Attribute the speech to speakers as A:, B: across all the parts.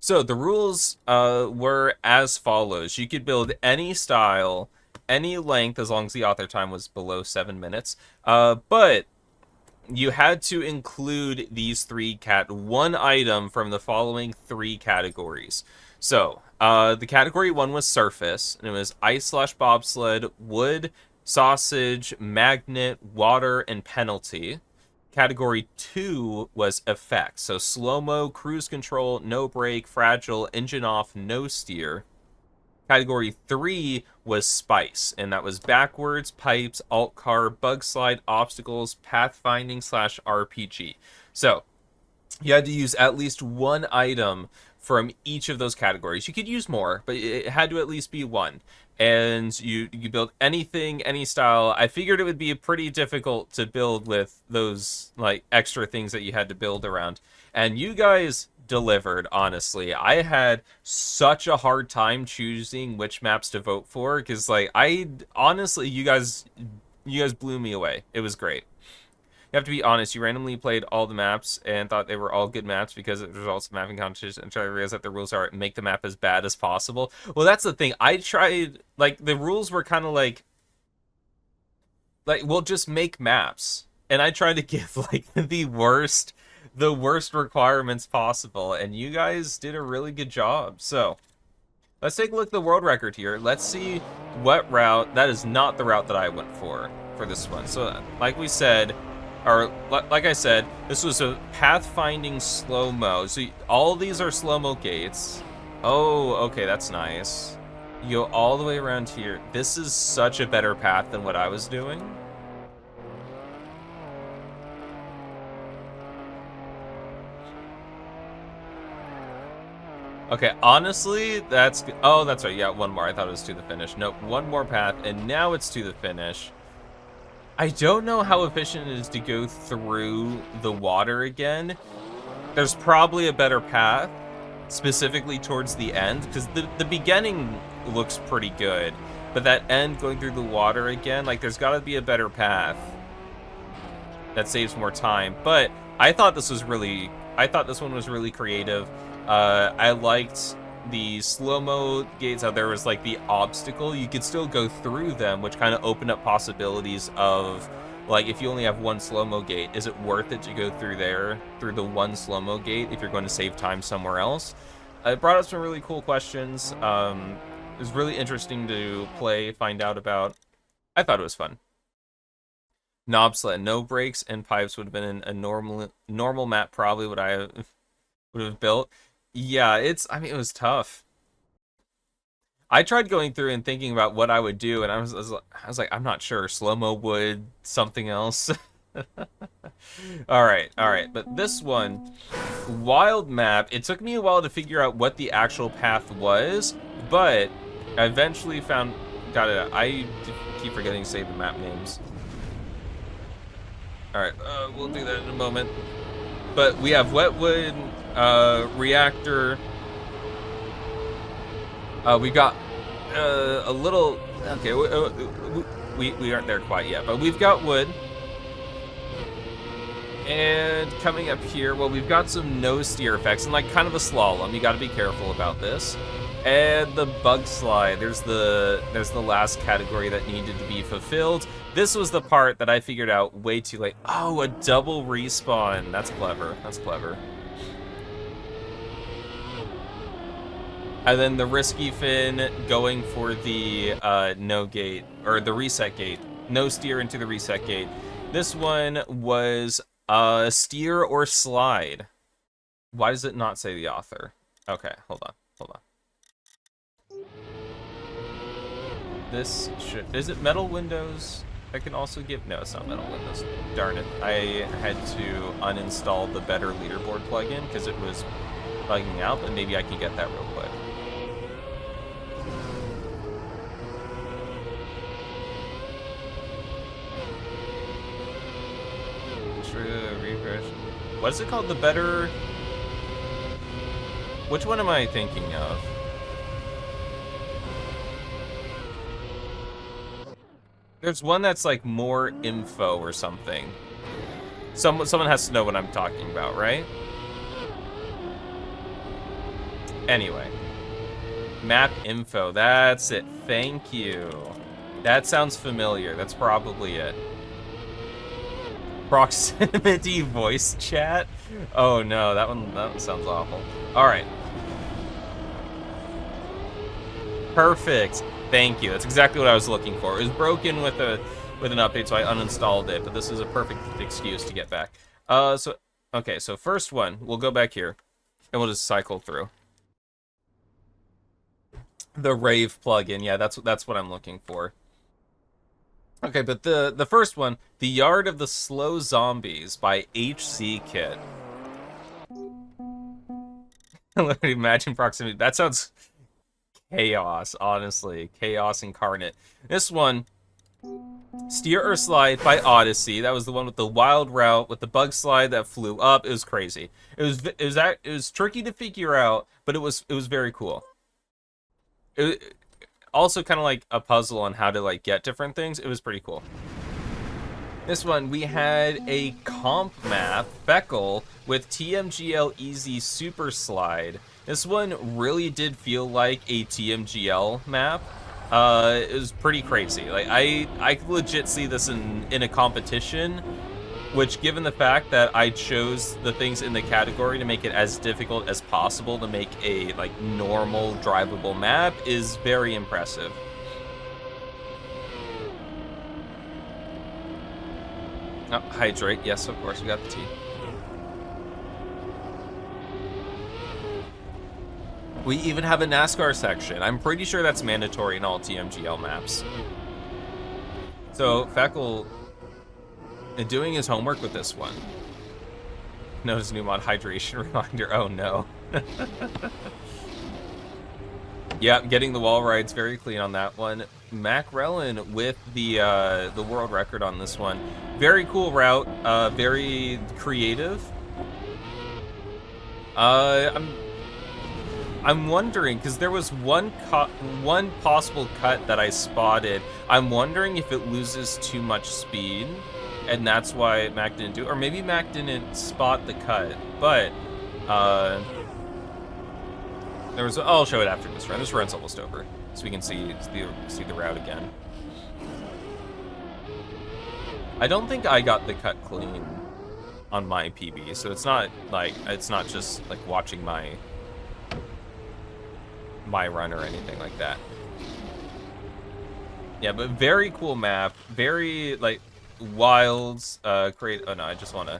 A: So the rules were as follows. You could build any style, any length, as long as the author time was below 7 minutes. But you had to include these one item from the following three categories. So the category one was surface, and it was ice slash bobsled, wood, sausage, magnet, water, and penalty. Category 2 was effects. So slow mo, cruise control, no brake, fragile, engine off, no steer. Category 3 was spice, and that was backwards, pipes, alt car, bug slide, obstacles, pathfinding slash RPG. So you had to use at least one item from each of those categories. You could use more, but it had to at least be one. And you build anything, any style. I figured it would be pretty difficult to build with those like extra things that you had to build around. And you guys delivered, honestly. I had such a hard time choosing which maps to vote for because like I honestly you guys blew me away. It was great. You have to be honest, you randomly played all the maps and thought they were all good maps because it results in mapping competition and try to realize that the rules are make the map as bad as possible. Well, that's the thing. I tried, like, the rules were kind of like, we'll just make maps. And I tried to give, like, the worst requirements possible. And you guys did a really good job. So, let's take a look at the world record here. Let's see what route. That is not the route that I went for this one. So, like we said, or like I said, this was a pathfinding slow-mo. So all these are slow-mo gates. Oh, okay, that's nice. You go all the way around here. This is such a better path than what I was doing. Okay, honestly, oh, that's right. Yeah, one more. I thought it was to the finish. Nope, one more path, and now it's to the finish. I don't know how efficient it is to go through the water again. There's probably a better path, specifically towards the end, because the beginning looks pretty good, but that end going through the water again, like there's got to be a better path that saves more time. But I thought this one was really creative. I liked the slow-mo gates, how there was like the obstacle. You could still go through them, which kind of opened up possibilities of like, if you only have one slow-mo gate, is it worth it to go through the one slow-mo gate if you're going to save time somewhere else? It brought up some really cool questions. It was really interesting to find out about. I thought it was fun. Knob sled, no brakes and pipes would have been a normal map, probably what I would have built. Yeah, it was tough. I tried going through and thinking about what I would do, and I was like, I'm not sure. Slow-mo wood, something else. All right. But this one, wild map, it took me a while to figure out what the actual path was, but I eventually got it. I keep forgetting to save the map names. All right, we'll do that in a moment. But we have wetwood, reactor. We got a little. Okay, we aren't there quite yet, but we've got wood. And coming up here, well, we've got some no steer effects and like kind of a slalom. You got to be careful about this. And the bug slide. There's the last category that needed to be fulfilled. This was the part that I figured out way too late. Oh, a double respawn. That's clever. That's clever. And then the risky fin going for the no gate, or the reset gate. No steer into the reset gate. This one was steer or slide. Why does it not say the author? Okay, hold on. This is it metal windows? I can also give, no, it's not metal windows. Darn it. I had to uninstall the Better Leaderboard plugin because it was bugging out, but maybe I can get that real quick. Refresh. What is it called? The Better... Which one am I thinking of? There's one that's like more info or something. Someone has to know what I'm talking about, right? Anyway. Map info. That's it. Thank you. That sounds familiar. That's probably it. Proximity voice chat? Oh no, that one sounds awful. Alright. Perfect. Thank you. That's exactly what I was looking for. It was broken with an update, so I uninstalled it, but this is a perfect excuse to get back. Okay, so first one, we'll go back here, and we'll just cycle through. The Rave plugin, yeah, that's what I'm looking for. Okay, but the first one, The Yard of the Slow Zombies by HC Kit. Imagine proximity. That sounds chaos, honestly. Chaos incarnate. This one, Steer or Slide by Odyssey. That was the one with the wild route with the bug slide that flew up. It was crazy. It was tricky to figure out, but it was very cool. It also kind of like a puzzle on how to like get different things. It was pretty cool. This one, we had a comp map, Feckle, with TMGL Easy Super Slide. This one really did feel like a TMGL map. It was pretty crazy. Like I could legit see this in a competition, which, given the fact that I chose the things in the category to make it as difficult as possible to make a like normal drivable map, is very impressive. Oh, hydrate. Yes, of course, we got the tea. We even have a NASCAR section. I'm pretty sure that's mandatory in all TMGL maps. So, Feckle doing his homework with this one. Notice new mod hydration reminder. Oh no. Yeah, getting the wall rides very clean on that one. Macrellin with the world record on this one. Very cool route. Very creative. I'm wondering, because there was one possible cut that I spotted. I'm wondering if it loses too much speed, and that's why Mac didn't do it. Or maybe Mac didn't spot the cut, but there was. I'll show it after this run. This run's almost over, so we can see the route again. I don't think I got the cut clean on my PB, so it's not just like watching my run or anything like that. Yeah, but very cool map, very like wilds. Create. Oh no, I just want to.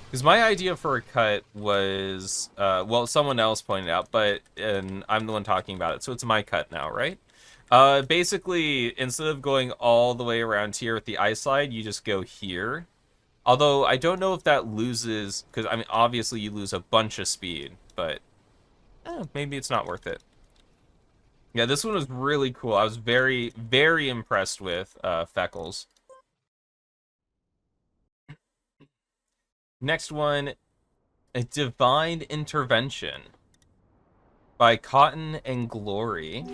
A: Because my idea for a cut was, well, someone else pointed out, and I'm the one talking about it, so it's my cut now, right? Basically, instead of going all the way around here with the ice slide, you just go here. Although, I don't know if that loses, because, I mean, obviously you lose a bunch of speed, but maybe it's not worth it. Yeah, this one was really cool. I was very, very impressed with Feckles. Next one, A Divine Intervention by Cotton and Glory.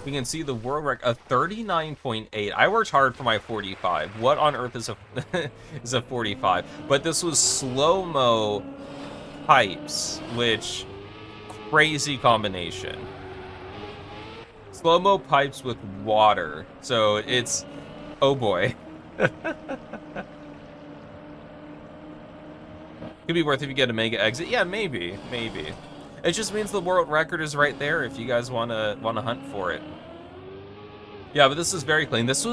A: We can see the world record, a 39.8. I worked hard for my 45. What on earth is a 45? But this was slow-mo pipes, which crazy combination. Slow-mo pipes with water. So it's, oh boy. Could be worth if you get a mega exit. Yeah, maybe. It just means the world record is right there if you guys wanna hunt for it. Yeah, but this is very clean. This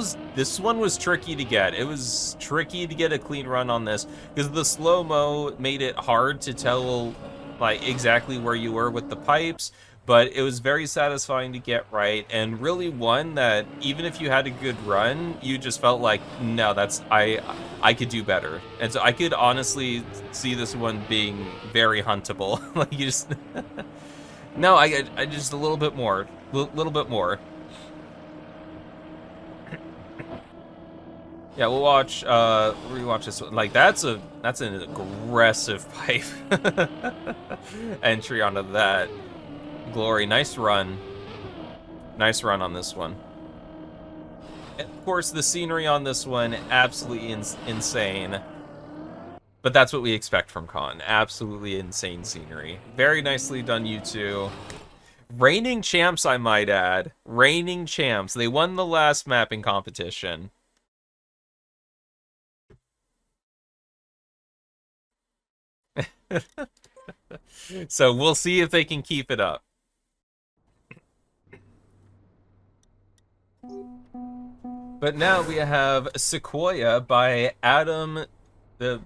A: one was tricky to get. It was tricky to get a clean run on this because the slow-mo made it hard to tell like exactly where you were with the pipes, but it was very satisfying to get right, and really one that even if you had a good run, you just felt like, no, I could do better. And so I could honestly see this one being very huntable. Like you just no, I just a little bit more. Little bit more. Yeah, we'll rewatch this one. Like that's an aggressive pipe entry onto that. Glory, nice run. Nice run on this one. And of course, the scenery on this one, absolutely insane. But that's what we expect from Con. Absolutely insane scenery. Very nicely done, you two. Reigning champs, I might add. Reigning champs. They won the last mapping competition. So we'll see if they can keep it up. But now we have Sequoia by Adam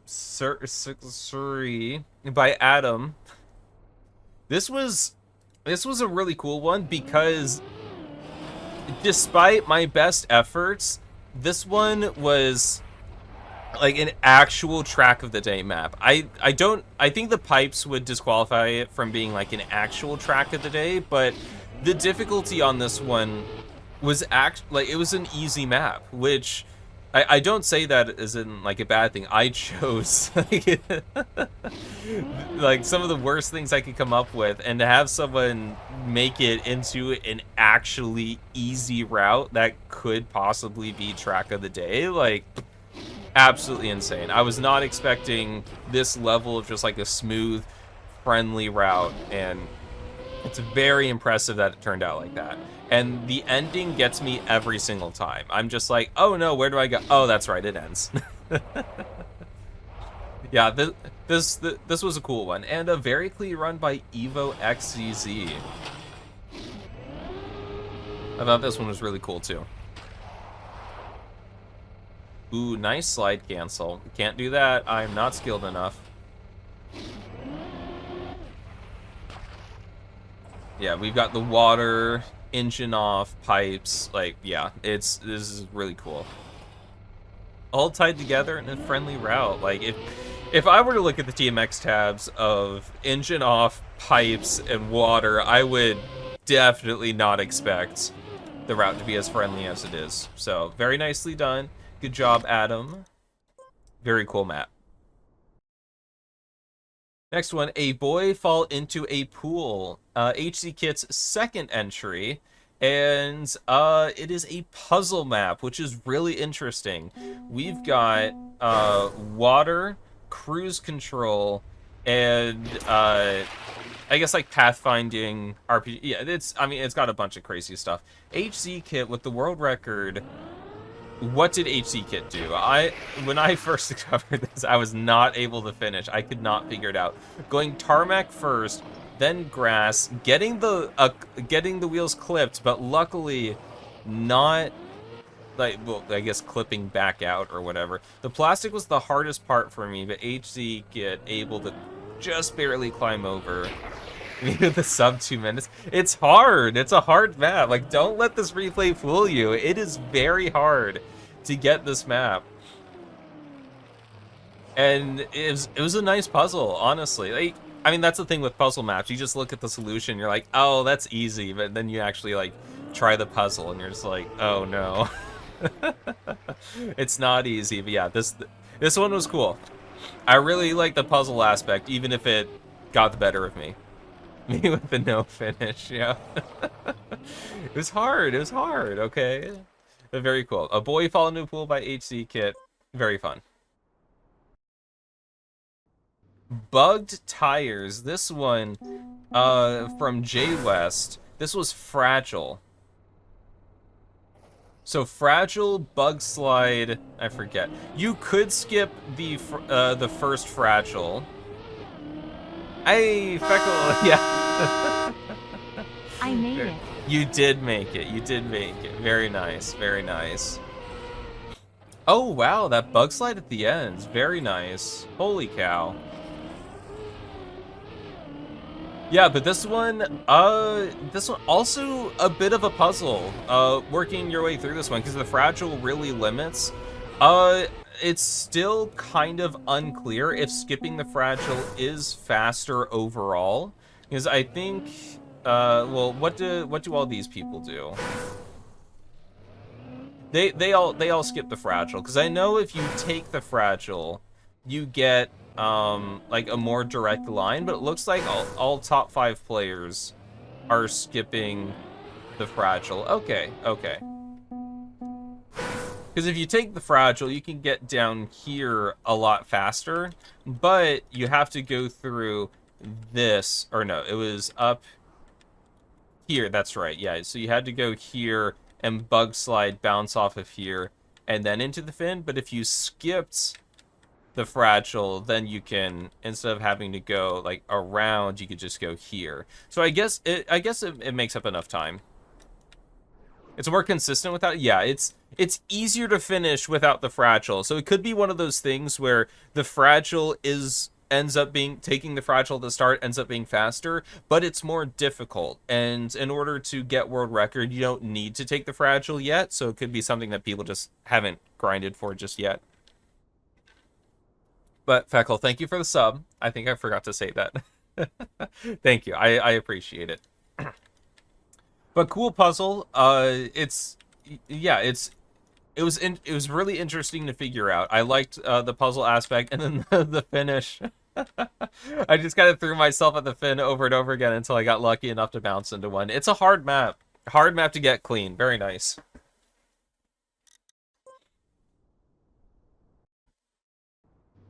A: Surrey by Adam. This was a really cool one because despite my best efforts, this one was like an actual track of the day map. I think the pipes would disqualify it from being like an actual track of the day, but the difficulty on this one was it was an easy map, which I don't say that as in like a bad thing. I chose like some of the worst things I could come up with, and to have someone make it into an actually easy route that could possibly be track of the day, like absolutely insane. I was not expecting this level of just like a smooth, friendly route, and it's very impressive that it turned out like that. And the ending gets me every single time. I'm just like, oh no, where do I go? Oh, that's right, it ends. Yeah, this was a cool one, and a very clean run by Evo XZZ. I thought this one was really cool too. Ooh, nice slide cancel. Can't do that. I'm not skilled enough. Yeah, we've got the water, engine off, pipes. Like, yeah, this is really cool. All tied together in a friendly route. Like, if I were to look at the TMX tabs of engine off, pipes, and water, I would definitely not expect the route to be as friendly as it is. So, very nicely done. Good job, Adam. Very cool map. Next one, a boy fall into a pool. HC Kit's second entry, and it is a puzzle map, which is really interesting. We've got water, cruise control, and I guess like pathfinding RPG. Yeah, it's got a bunch of crazy stuff. HC Kit with the world record. What did HC Kit do? When I first discovered this, I was not able to finish. I could not figure it out. Going tarmac first, then grass, getting the wheels clipped, but luckily not like, well, I guess clipping back out or whatever. The plastic was the hardest part for me, but HC Kit able to just barely climb over. The sub 2 minutes. It's hard. It's a hard map. Like, don't let this replay fool you. It is very hard to get this map. And it was a nice puzzle, honestly. Like, I mean, that's the thing with puzzle maps. You just look at the solution, you're like, oh, that's easy. But then you actually, like, try the puzzle, and you're just like, oh, no. It's not easy. But yeah, this one was cool. I really like the puzzle aspect, even if it got the better of me. Me with the no finish, yeah. It was hard, okay? But very cool. A boy fall into a pool by HC Kit. Very fun. Bugged tires. This one from J West. This was Fragile. So Fragile, Bug Slide, I forget. You could skip the first Fragile. Hey, Feckle, yeah.
B: I made it.
A: You did make it. You did make it. Very nice. Very nice. Oh, wow. That bug slide at the end. Very nice. Holy cow. Yeah, but this one also a bit of a puzzle. Working your way through this one, because the Fragile really limits. It's still kind of unclear if skipping the Fragile is faster overall, because I think, well, what do all these people do? They all skip the Fragile, because I know if you take the Fragile, you get like a more direct line, but it looks like all top 5 players are skipping the Fragile. Okay. Because if you take the Fragile, you can get down here a lot faster, but you have to go through this, or no, it was up here, that's right, yeah. So you had to go here and bug slide, bounce off of here, and then into the fin, but if you skipped the Fragile, then you can, instead of having to go like around, you could just go here. So I guess it makes up enough time. It's more consistent without, yeah, it's easier to finish without the Fragile. So it could be one of those things where the Fragile ends up being, taking the Fragile at the start ends up being faster, but it's more difficult. And in order to get world record, you don't need to take the Fragile yet. So it could be something that people just haven't grinded for just yet. But Feckle, thank you for the sub. I think I forgot to say that. Thank you. I appreciate it. But cool puzzle. It was really interesting to figure out. I liked the puzzle aspect, and then the finish. I just kind of threw myself at the fin over and over again until I got lucky enough to bounce into one. It's a hard map to get clean. Very nice.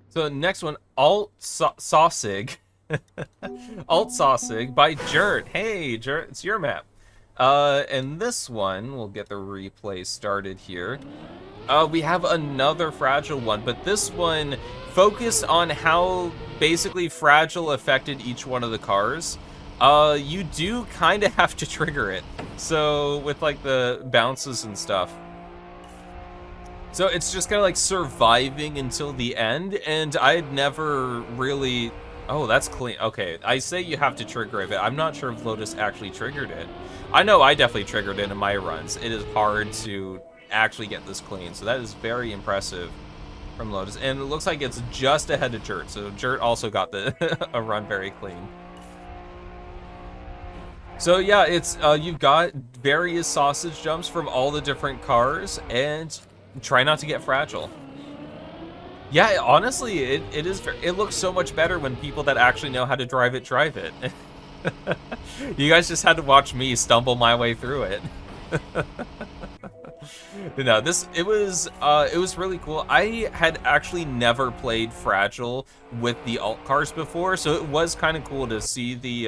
A: So next one, Alt Sausig. Alt Sausig by Jert. Hey, Jert, it's your map. And this one, we'll get the replay started here. We have another Fragile one, but this one focused on how basically Fragile affected each one of the cars. You do kind of have to trigger it. So with like the bounces and stuff. So it's just kind of like surviving until the end, and I had never really... Oh, that's clean. Okay, I say you have to trigger it, but I'm not sure if Lotus actually triggered it. I know I definitely triggered it in my runs. It is hard to actually get this clean, so that is very impressive from Lotus. And it looks like it's just ahead of Jert, so Jert also got the a run very clean. So yeah, it's you've got various sausage jumps from all the different cars, and try not to get Fragile. Yeah, honestly, it looks so much better when people that actually know how to drive it. You guys just had to watch me stumble my way through it. No, it was really cool. I had actually never played Fragile with the alt cars before, so it was kind of cool to see the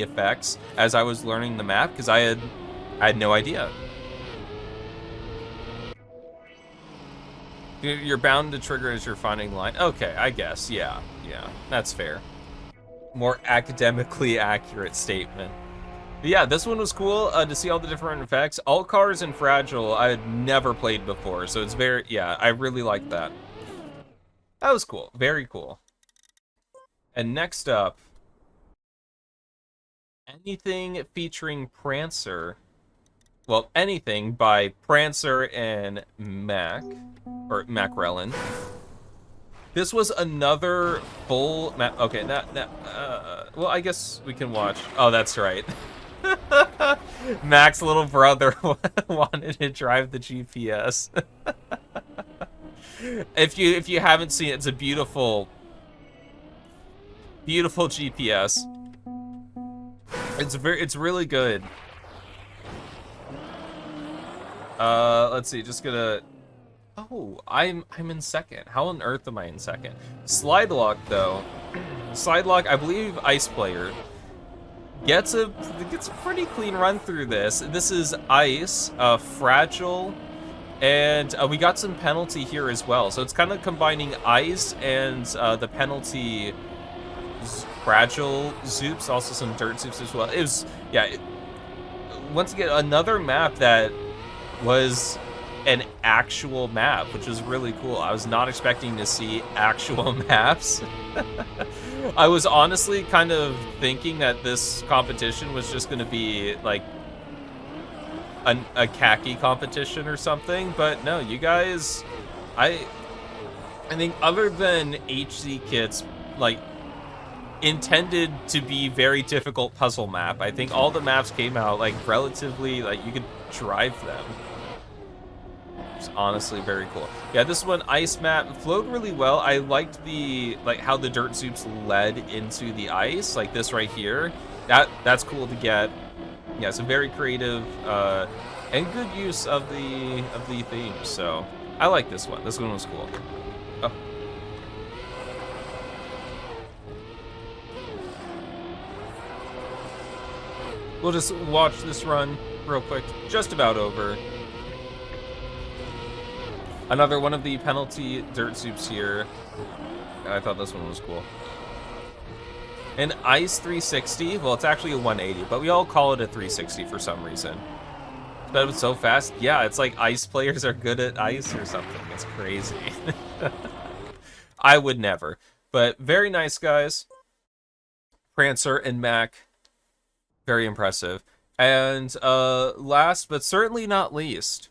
A: effects as I was learning the map, because I had no idea. You're bound to trigger as you're finding line. Okay, I guess. Yeah, that's fair. More academically accurate statement. But yeah, this one was cool to see all the different effects. Alt cars and Fragile I had never played before, so it's very, yeah, I really liked that. That was cool. Very cool. And next up, anything featuring Prancer. Well, anything by Prancer and Mac, or Macrellin. This was another full map. Okay, well, I guess we can watch. Oh, that's right. Mac's little brother wanted to drive the GPS. If you haven't seen it, it's a beautiful GPS. It's really good. Let's see, just gonna... Oh, I'm in second. How on earth am I in second? Slide Lock, though. Slide Lock, I believe Ice Player gets a pretty clean run through this. This is Ice, Fragile, and we got some penalty here as well. So it's kind of combining Ice and the penalty Fragile Zoops, also some Dirt Zoops as well. It was, yeah, once again, another map that was an actual map, which was really cool. I was not expecting to see actual maps. I was honestly kind of thinking that this competition was just going to be like a khaki competition or something, but no, you guys, I think other than HZ Kits, like, intended to be very difficult puzzle map, I think all the maps came out like relatively, like, you could drive them. It's honestly very cool. Yeah, this one, Ice map, flowed really well. I liked how the Dirt Zoops led into the ice, like this right here. That's cool to get. Yeah, it's a very creative and good use of the theme. So I like this one. This one was cool. Oh. We'll just watch this run real quick. Just about over. Another one of the penalty dirt soups here. I thought this one was cool. An ice 360. Well, it's actually a 180, but we all call it a 360 for some reason. But it's so fast. Yeah, it's like ice players are good at ice or something. It's crazy. I would never. But very nice, guys. Prancer and Mac. Very impressive. And last but certainly not least,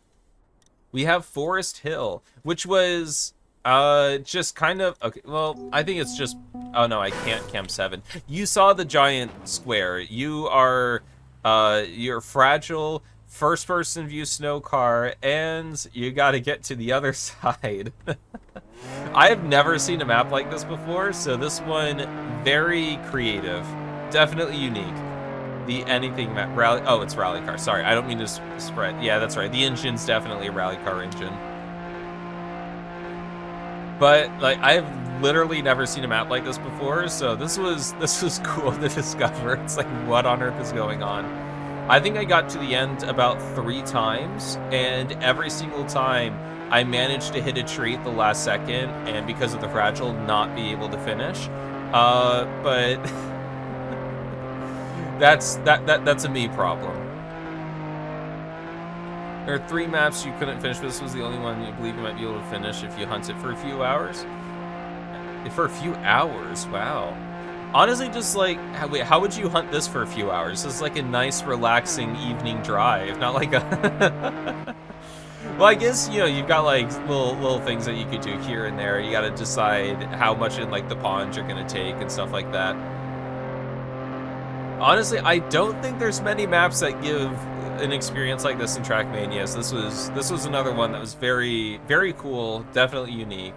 A: we have Forest Hill, which was just kind of okay. Well, I think it's just. Oh no, I can't Cam 7. You saw the giant square. You are you're fragile. First person view snow car, and you got to get to the other side. I have never seen a map like this before, so this one very creative, definitely unique. The anything map rally. Oh, it's rally car. Sorry, I don't mean to spread. Yeah, that's right. The engine's definitely a rally car engine. But like, I've literally never seen a map like this before, so this was cool to discover. It's like, what on earth is going on? I think I got to the end about 3 times, and every single time I managed to hit a tree at the last second, and because of the fragile, not be able to finish. But that's a me problem. There are 3 maps you couldn't finish, but this was the only one you believe you might be able to finish if you hunt it for a few hours. For a few hours, wow. Honestly, just like, wait, how would you hunt this for a few hours? This is like a nice, relaxing evening drive, not like a... Well, I guess, you know, you've got like little things that you could do here and there. You got to decide how much in like the pond you're going to take and stuff like that. Honestly, I don't think there's many maps that give an experience like this in Trackmania. So this was another one that was very, very cool, definitely unique.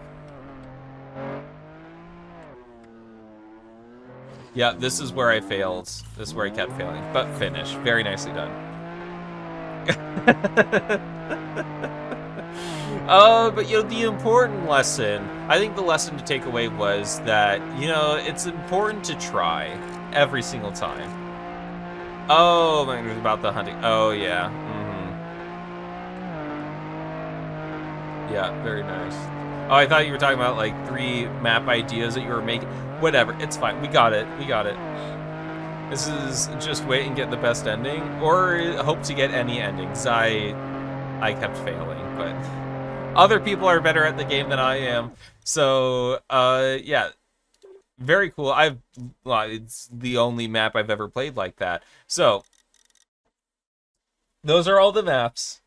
A: Yeah, this is where I failed. This is where I kept failing, but finish. Very nicely done. But you know, the important lesson, I think the lesson to take away was that, you know, it's important to try every single time. Oh, my goodness, about the hunting. Oh, yeah. Yeah, very nice. Oh, I thought you were talking about like 3 map ideas that you were making. Whatever, it's fine. We got it. We got it. This is just wait and get the best ending, or hope to get any endings. I kept failing, but other people are better at the game than I am. So, yeah, very cool. Well, it's the only map I've ever played like that. So, those are all the maps.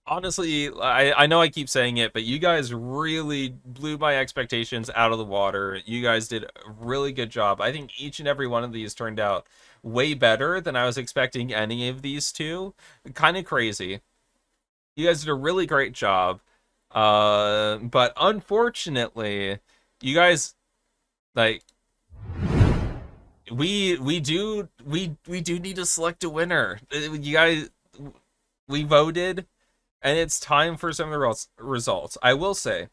A: Honestly, I know I keep saying it, but you guys really blew my expectations out of the water. You guys did a really good job. I think each and every one of these turned out way better than I was expecting any of these to. Kind of crazy. You guys did a really great job. But unfortunately, you guys, like, we do need to select a winner. You guys, we voted. And it's time for some of the results. I will say,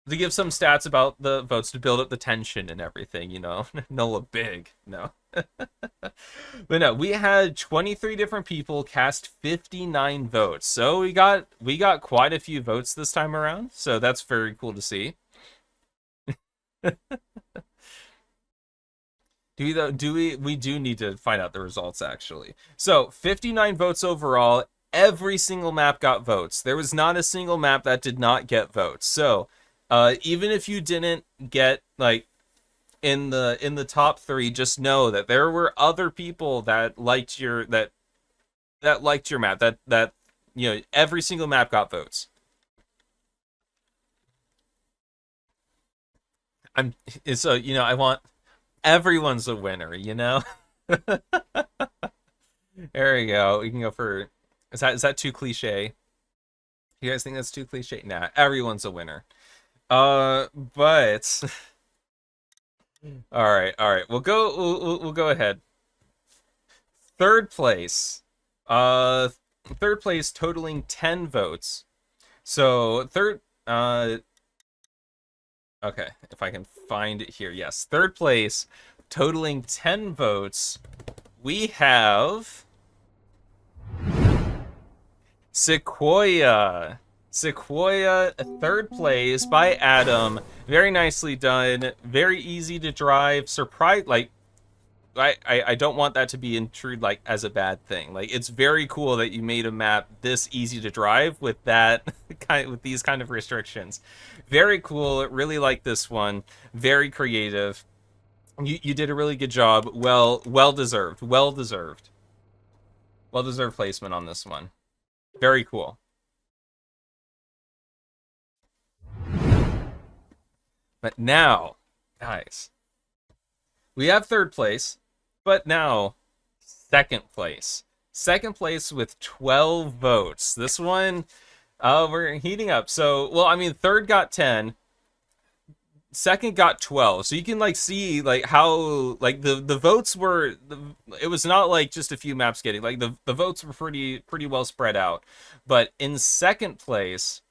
A: to give some stats about the votes to build up the tension and everything, you know, no look big, no. But no, we had 23 different people cast 59 votes. So we got quite a few votes this time around. So that's very cool to see. We do need to find out the results actually. So 59 votes overall. Every single map got votes. There was not a single map that did not get votes. So, even if you didn't get like in the top 3, just know that there were other people that liked your that liked your map. That you know, every single map got votes. So you know, I want everyone's a winner. You know. There we go. We can go for. Is that too cliche? You guys think that's too cliche? Nah, everyone's a winner. But all right. We'll go ahead. Third place totaling 10 votes. So third, okay, if I can find it here. Yes, third place, totaling 10 votes. We have Sequoia. Sequoia, third place by Adam. Very nicely done. Very easy to drive. Surprise, like, I don't want that to be intrude like as a bad thing. Like, it's very cool that you made a map this easy to drive with that with these kind of restrictions. Very cool. Really like this one. Very creative. You did a really good job. Well deserved. Well deserved placement on this one. Very cool. But now, guys, we have third place, but now second place. Second place with 12 votes. This one, we're heating up. So, well, I mean, third got 10. Second got 12. So you can like see like how like the votes were, it was not like just a few maps getting, like the votes were pretty well spread out. But in second place,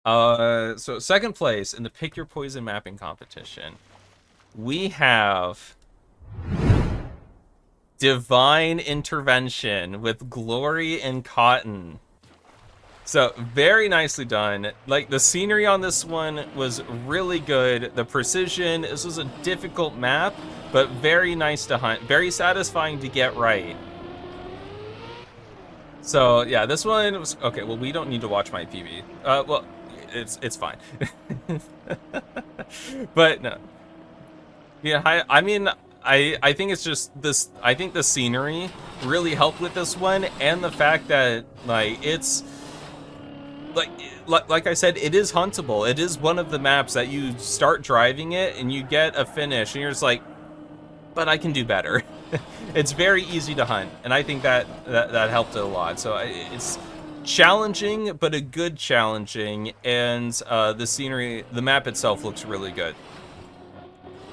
A: so second place in the Pick Your Poison mapping competition, we have Divine Intervention with Glory and Cotton. So very nicely done. Like, the scenery on this one was really good. The precision, this was a difficult map, but very nice to hunt. Very satisfying to get right. So yeah, this one was okay. Well, we don't need to watch my PB. Well, it's fine. But no. Yeah, I mean, I think it's just this. I think the scenery really helped with this one, and the fact that like it's like I said, it is huntable. It is one of the maps that you start driving it and you get a finish, and you're just like, but I can do better. It's very easy to hunt, and I think that helped it a lot. So it's challenging, but a good challenging, and the scenery, the map itself looks really good.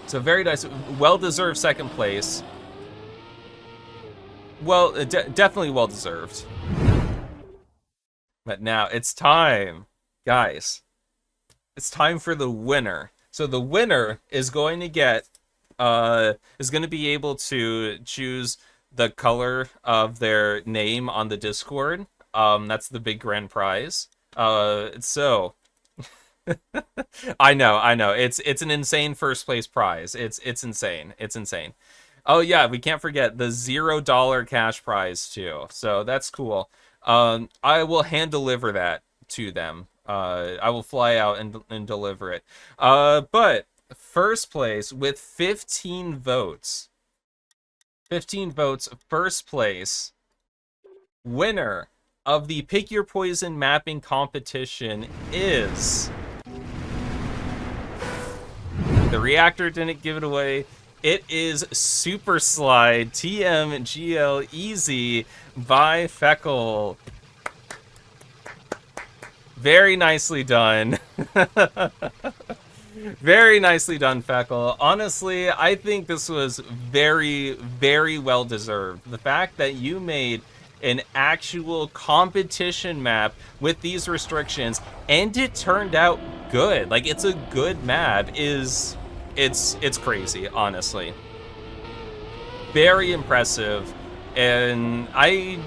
A: So very nice, well-deserved second place. Well, definitely well-deserved. But now it's time, guys. It's time for the winner. So the winner is going to get, is going to be able to choose the color of their name on the Discord. That's the big grand prize. So I know. It's an insane first place prize. It's insane. It's insane. Oh yeah, we can't forget the $0 cash prize too. So that's cool. I will hand deliver that to them. I will fly out and deliver it. But first place with 15 votes. 15 votes, first place. Winner of the Pick Your Poison mapping competition is... The reactor didn't give it away. It is Super Slide TMGL Easy by Feckle. Very nicely done. Very nicely done, Feckle. Honestly, I think this was very, very well deserved. The fact that you made an actual competition map with these restrictions and it turned out good. Like, it's a good map is... It's crazy, honestly. Very impressive, and I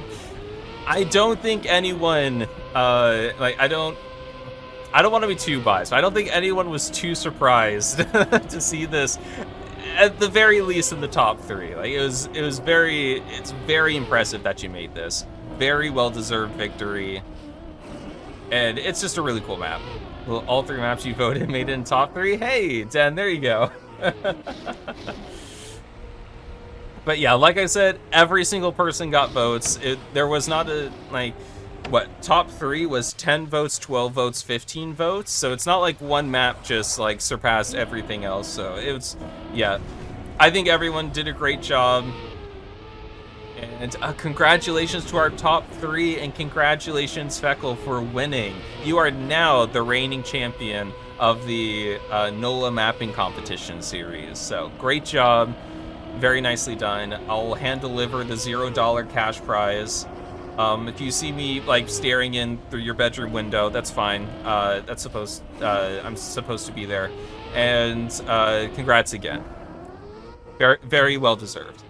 A: don't think anyone like I don't want to be too biased. I don't think anyone was too surprised to see this, at the very least in the top 3. Like it's very impressive that you made this. Very well deserved victory, and it's just a really cool map. Well, all 3 maps you voted made it in top 3. Hey, Dan, there you go. But yeah, like I said, every single person got votes. There was not a, like, what, top 3 was 10 votes, 12 votes, 15 votes. So it's not like one map just, like, surpassed everything else. So it was, yeah. I think everyone did a great job. And congratulations to our top 3, and congratulations, Feckle, for winning. You are now the reigning champion of the NOLA mapping competition series. So great job, very nicely done. I'll hand deliver the $0 cash prize. If you see me like staring in through your bedroom window, that's fine. I'm supposed to be there. And congrats again. Very, very well deserved.